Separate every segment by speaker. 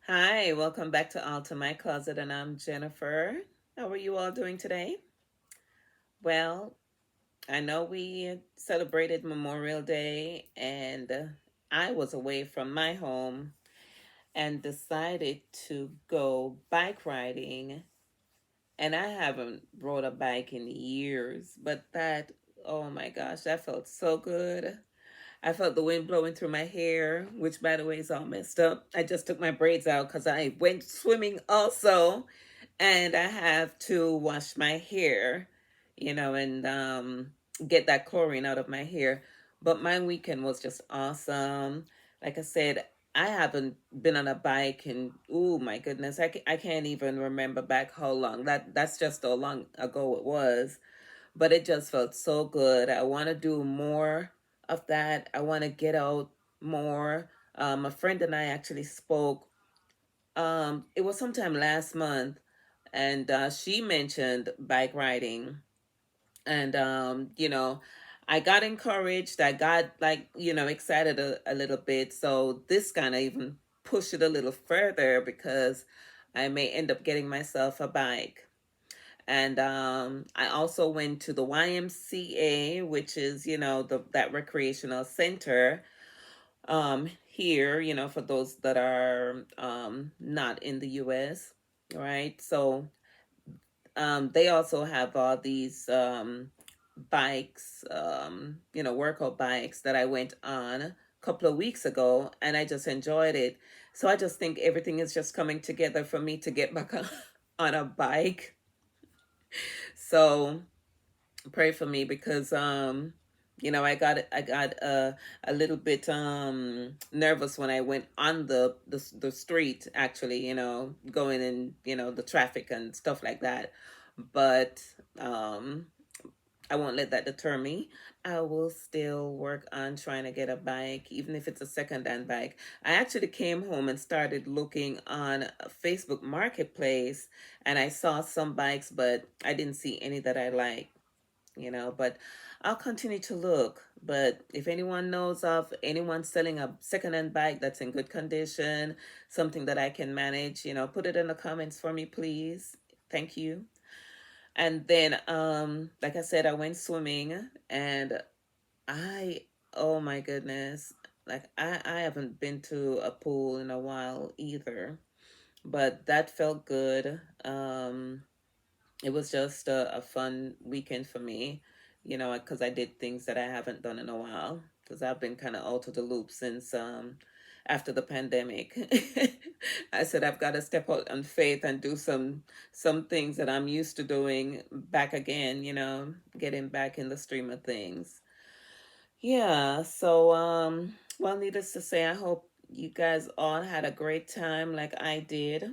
Speaker 1: Hi, welcome back to Alta My Closet, and I'm Jennifer. How are you all doing today? Well, I know we celebrated Memorial Day, and I was away from my home and decided to go bike riding. And I haven't rode a bike in years, but oh my gosh, that felt so good. I felt the wind blowing through my hair, which by the way is all messed up. I just took my braids out because I went swimming also, and I have to wash my hair, and get that chlorine out of my hair. But my weekend was just awesome. Like I said, I haven't been on a bike in, oh my goodness, I can't even remember back how long. That's just how long ago it was, but it just felt so good. I want to do more of that. I want to get out more. A friend and I actually spoke. It was sometime last month, and she mentioned bike riding, and I got encouraged. I got like excited a little bit. So this kind of even pushed it a little further because I may end up getting myself a bike. And I also went to the YMCA, which is that recreational center here. For those that are not in the U.S. Right? So they also have all these bikes, workout bikes that I went on a couple of weeks ago, and I just enjoyed it. So I just think everything is just coming together for me to get back on a bike. So pray for me because I got a little bit nervous when I went on the street, actually, going in, the traffic and stuff like that. But um I won't let that deter me. I will still work on trying to get a bike, even if it's a second-hand bike. I actually came home and started looking on Facebook Marketplace, and I saw some bikes, but I didn't see any that I like, but I'll continue to look. But if anyone knows of anyone selling a second-hand bike that's in good condition, something that I can manage, put it in the comments for me, please. Thank you. And then, like I said, I went swimming, and I, oh my goodness, like I haven't been to a pool in a while either, but that felt good. It was just a fun weekend for me, because I did things that I haven't done in a while, because I've been kind of out of the loop since after the pandemic. I said I've got to step out on faith and do some things that I'm used to doing back again, getting back in the stream of things. Yeah, so well, needless to say, I hope you guys all had a great time like I did.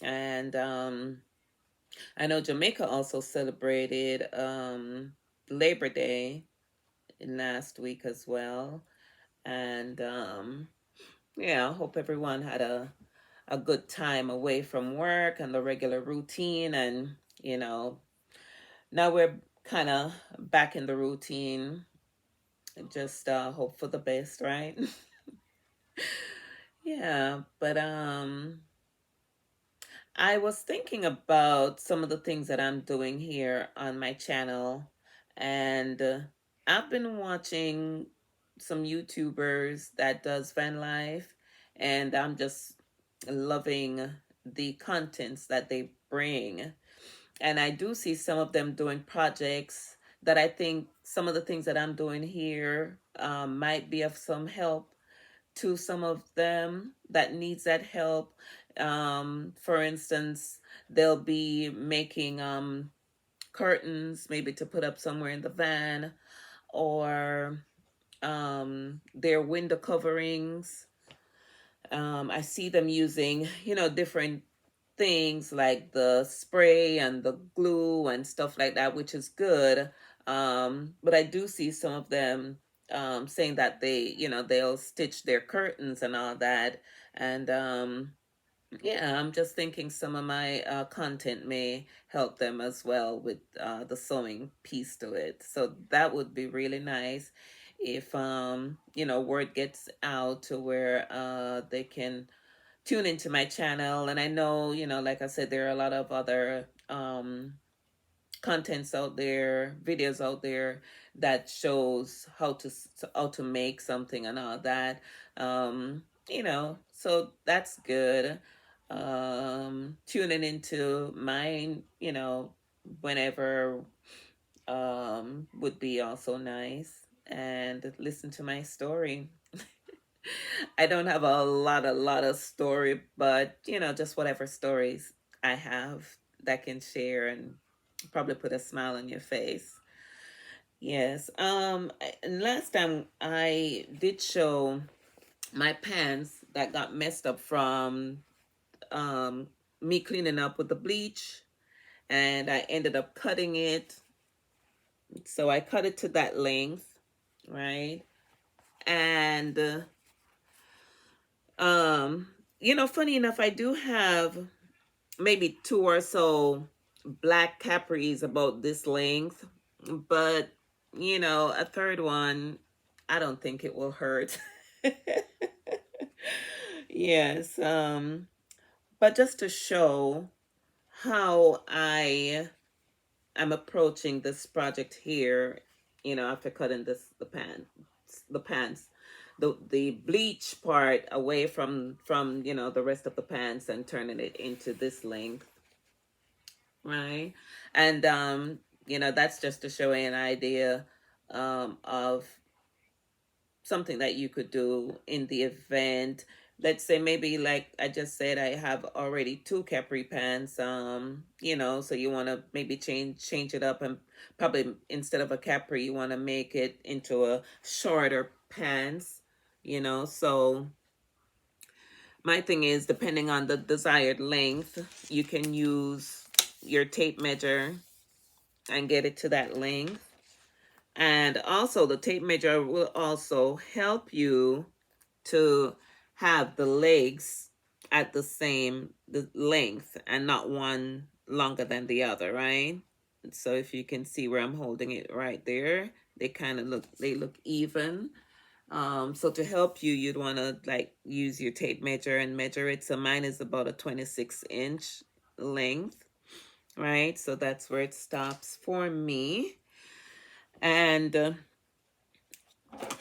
Speaker 1: And I know Jamaica also celebrated Labor Day last week as well. And yeah, I hope everyone had a good time away from work and the regular routine. And, you know, now we're kind of back in the routine. Just hope for the best, right? Yeah, but I was thinking about some of the things that I'm doing here on my channel, and I've been watching some YouTubers that does van life, and I'm just loving the contents that they bring. And I do see some of them doing projects that I think some of the things that I'm doing here might be of some help to some of them that needs that help. For instance, they'll be making curtains maybe to put up somewhere in the van, or their window coverings. I see them using, different things like the spray and the glue and stuff like that, which is good. But I do see some of them saying that they'll stitch their curtains and all that. And yeah, I'm just thinking some of my content may help them as well with the sewing piece to it. So that would be really nice if word gets out to where they can tune into my channel. And I know, like I said, there are a lot of other contents out there, videos out there that shows how to make something and all that. So that's good. Tuning into mine, whenever would be also nice, and listen to my story. I don't have a lot of story, but just whatever stories I have that can share and probably put a smile on your face. Yes. And last time I did show my pants that got messed up from um me cleaning up with the bleach, and I ended up cutting it. So I cut it to that length, right? And um funny enough, I do have maybe two or so black capris about this length, but a third one, I don't think it will hurt. Yes, but just to show how I am approaching this project here, after cutting the pants, the bleach part away from the rest of the pants and turning it into this length, right? And that's just to show you an idea of something that you could do in the event. Let's say maybe, like I just said, I have already two capri pants, so you want to maybe change it up, and probably instead of a capri you want to make it into a shorter pants, so my thing is, depending on the desired length, you can use your tape measure and get it to that length. And also, the tape measure will also help you to have the legs at the length and not one longer than the other, right? So if you can see where I'm holding it right there, they look even. So to help you, you'd want to like use your tape measure and measure it. So mine is about a 26-inch length, right? So that's where it stops for me. And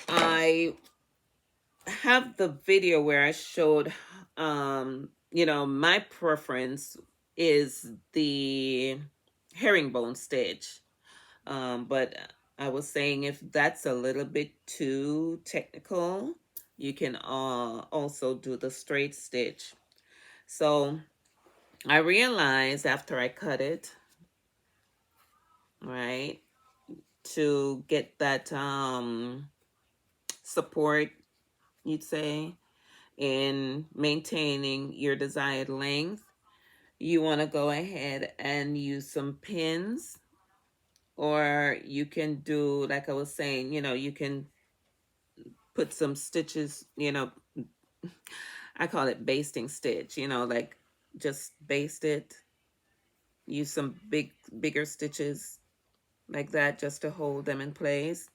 Speaker 1: I have the video where I showed, my preference is the herringbone stitch. But I was saying, if that's a little bit too technical, you can also do the straight stitch. So I realized after I cut it, right, to get that support, you'd say, in maintaining your desired length, you want to go ahead and use some pins, or you can do, like I was saying, you can put some stitches, I call it basting stitch, like just baste it, use some bigger stitches like that just to hold them in place.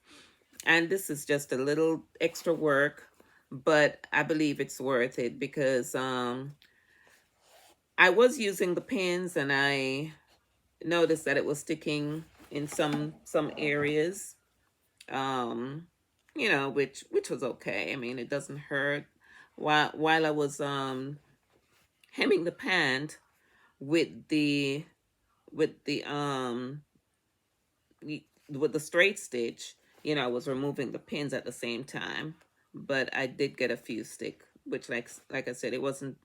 Speaker 1: And this is just a little extra work, but I believe it's worth it because I was using the pins and I noticed that it was sticking in some areas, um which was okay. I mean, it doesn't hurt. While I was hemming the pant with the with the with the straight stitch, I was removing the pins at the same time, but I did get a few stick, which, like I said, it wasn't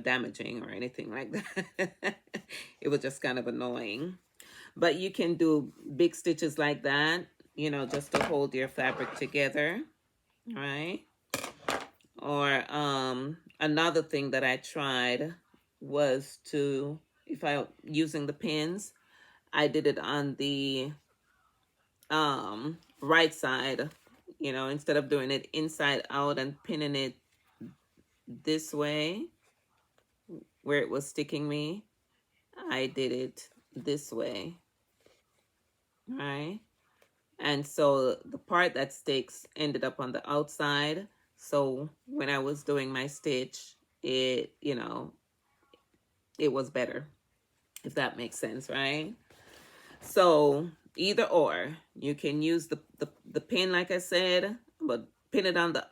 Speaker 1: damaging or anything like that. It was just kind of annoying. But you can do big stitches like that, just to hold your fabric together, right? Or another thing that I tried was to, if I using the pins, I did it on the right side, instead of doing it inside out and pinning it this way where it was sticking me, I did it this way, right? And so the part that sticks ended up on the outside. So when I was doing my stitch, it, it was better, if that makes sense, right? So either or, you can use the pin, like I said, but pin it on the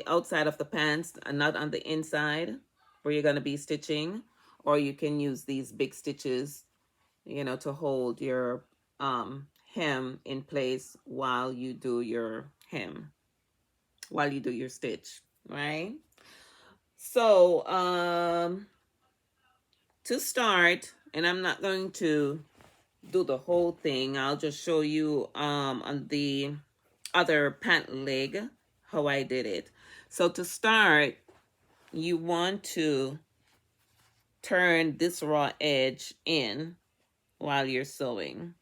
Speaker 1: outside of the pants and not on the inside where you're going to be stitching. Or you can use these big stitches, to hold your hem in place while you do your stitch, right? So to start, and I'm not going to do the whole thing, I'll just show you on the other pant leg how I did it. So to start, you want to turn this raw edge in while you're sewing,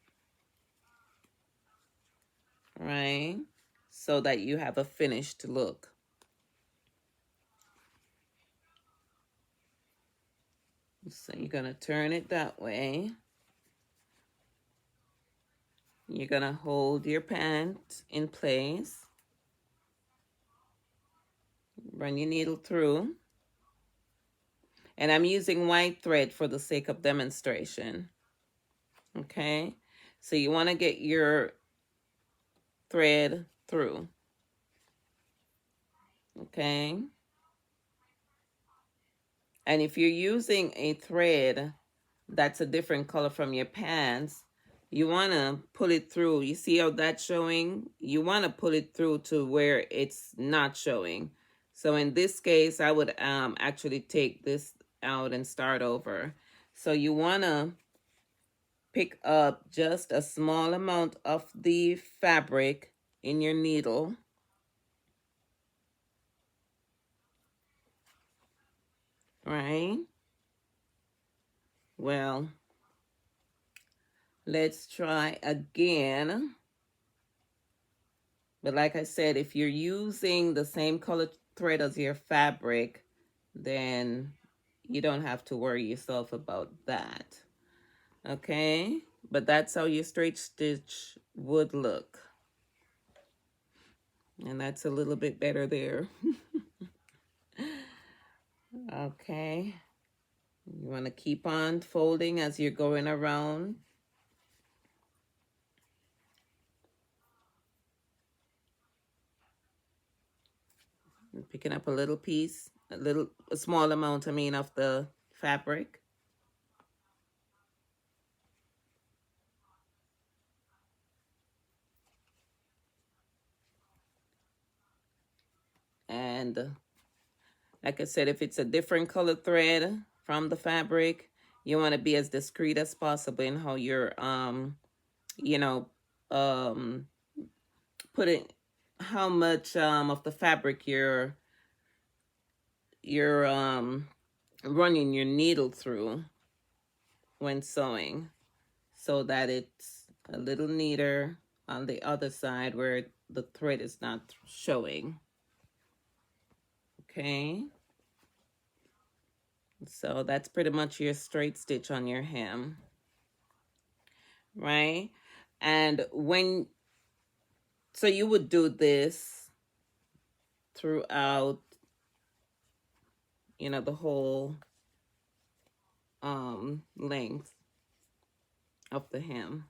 Speaker 1: right? So that you have a finished look. So you're going to turn it that way. You're going to hold your pant in place. Run your needle through. And I'm using white thread for the sake of demonstration. Okay? So you want to get your thread through. Okay? And if you're using a thread that's a different color from your pants, you want to pull it through. You see how that's showing? You want to pull it through to where it's not showing. So in this case, I would actually take this out and start over. So you want to pick up just a small amount of the fabric in your needle. Right? Well, let's try again. But like I said, if you're using the same color thread as your fabric, then you don't have to worry yourself about that. Okay? But that's how your straight stitch would look. And that's a little bit better there. Okay. You want to keep on folding as you're going around. And picking up a little piece, a small amount, of the fabric. And like I said, if it's a different color thread from the fabric, you want to be as discreet as possible in how you're, you know, putting how much of the fabric you're running your needle through when sewing, so that it's a little neater on the other side where the thread is not showing. Okay. So that's pretty much your straight stitch on your hem, right? And so you would do this throughout, the whole length of the hem.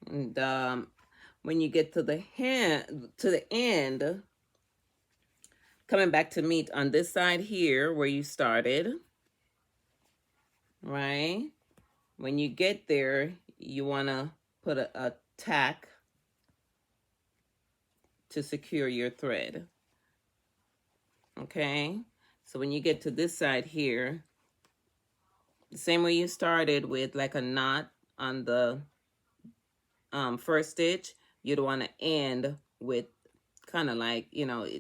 Speaker 1: And when you get to the end, coming back to meet on this side here where you started, right? When you get there, you want to put a tack to secure your thread. Okay? So when you get to this side here, the same way you started with like a knot on the first stitch, you'd want to end with kind of like,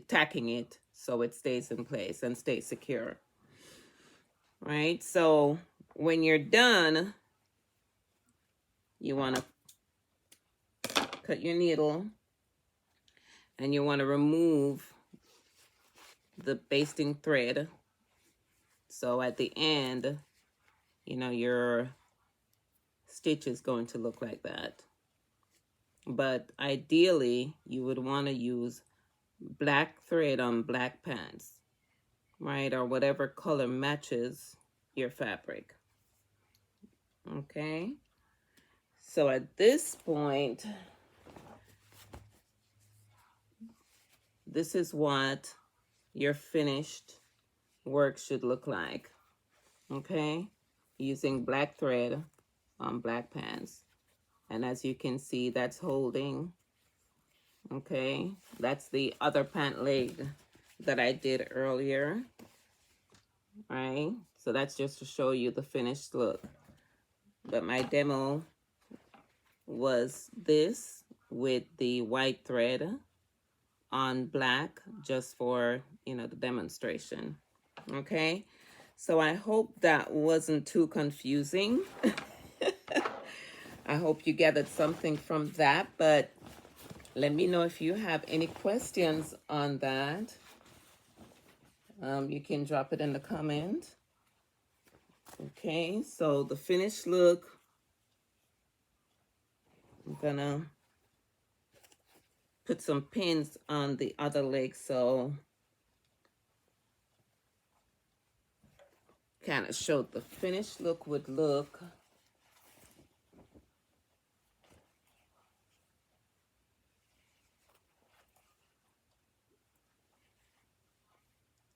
Speaker 1: tacking it so it stays in place and stays secure. Right? So when you're done, you want to cut your needle and you want to remove the basting thread. So at the end, your stitch is going to look like that. But ideally, you would want to use black thread on black pants, right? Or whatever color matches your fabric. Okay. So at this point, this is what your finished work should look like. Okay. Using black thread on black pants. And as you can see, that's holding. Okay. That's the other pant leg that I did earlier. Right. So that's just to show you the finished look. But my demo was this with the white thread on black, just for, you know, the demonstration. Okay. So I hope that wasn't too confusing. I hope you gathered something from that, but let me know if you have any questions on that. You can drop it in the comment. Okay, so the finished look, I'm gonna put some pins on the other leg so kind of show the finished look would look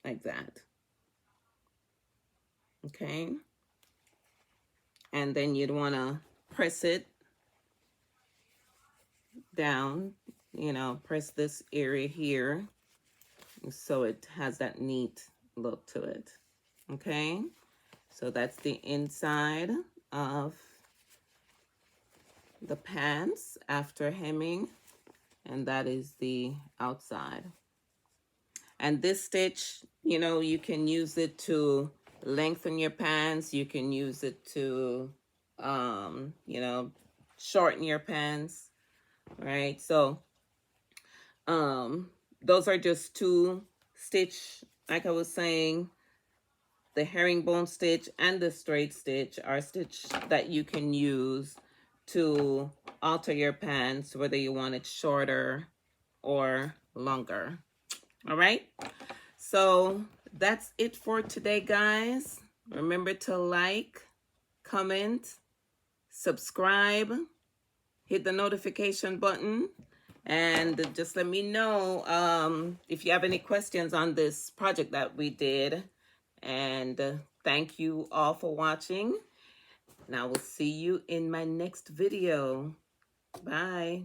Speaker 1: like that. Okay, and then you'd want to press it down, you know, press this area here so it has that neat look to it. Okay, so that's the inside of the pants after hemming, and that is the outside. And this stitch, you know, you can use it to lengthen your pants, you can use it to you know, shorten your pants, right? So those are just two stitch, like I was saying. The herringbone stitch and the straight stitch are stitch that you can use to alter your pants, whether you want it shorter or longer. All right, so that's it for today, guys. Remember to like, comment, subscribe, hit the notification button, and just let me know if you have any questions on this project that we did. And thank you all for watching. And I will see you in my next video. Bye.